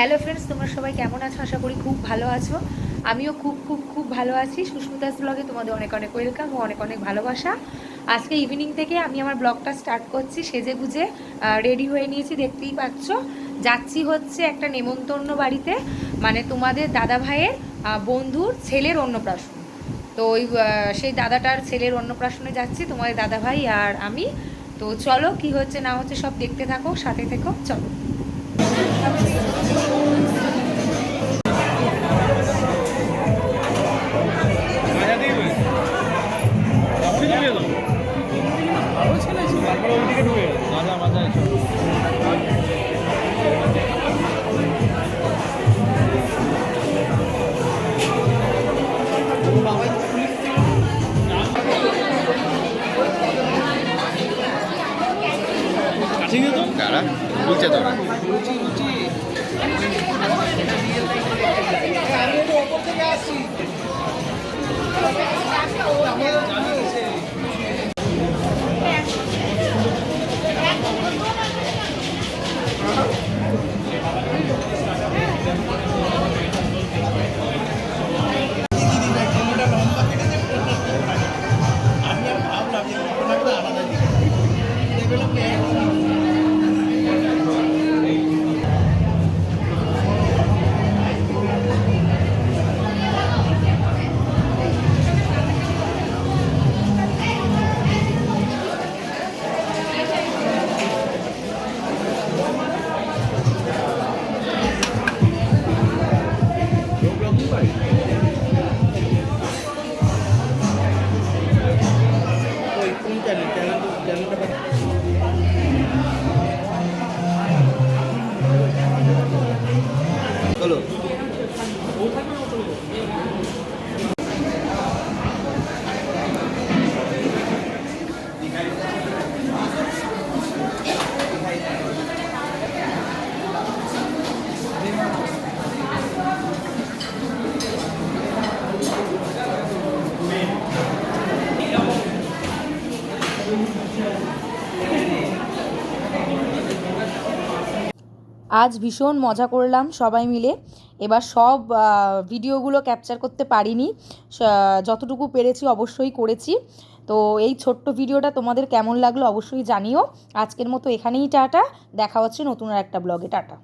Hello friends, তোমরা সবাই কেমন আছো? আশা করি খুব ভালো আছো। আমিও খুব খুব খুব ভালো আছি। সুস্মিতাস ব্লগে তোমাদের অনেক অনেক ওয়েলকাম ও অনেক অনেক ভালোবাসা। আজকে ইভিনিং থেকে আমি আমার ব্লগটা স্টার্ট করছি। সেজে গুজে রেডি হয়ে নিয়েছি, দেখতেই পাচ্ছ। যাচ্ছি হচ্ছে একটা নেমন্তন্ন বাড়িতে, মানে তোমাদের দাদা ভাইয়ের বন্ধুর ছেলের অন্নপ্রাশন। তো ওই সেই দাদাটার ছেলের অন্নপ্রাশনে যাচ্ছি, তোমাদের দাদা ভাই আর আমি। তো চলো, কি হচ্ছে না হচ্ছে সব দেখতে থাকো, সাথে থেকো, চলো। ঠিক আছে তো কারা বলছে তো না আমি একটু ওপর থেকে আসছি। চলো আজ ভীষণ মজা করলাম সবাই মিলে। এবার সব ভিডিওগুলো ক্যাপচার করতে পারিনি, যতটুকু পেরেছি অবশ্যই করেছি। তো এই ছোট্ট ভিডিওটা তোমাদের কেমন লাগলো অবশ্যই জানিও। আজকের মতো এখানেই টাটা, দেখা হচ্ছে নতুন আর একটা ব্লগে। টাটা।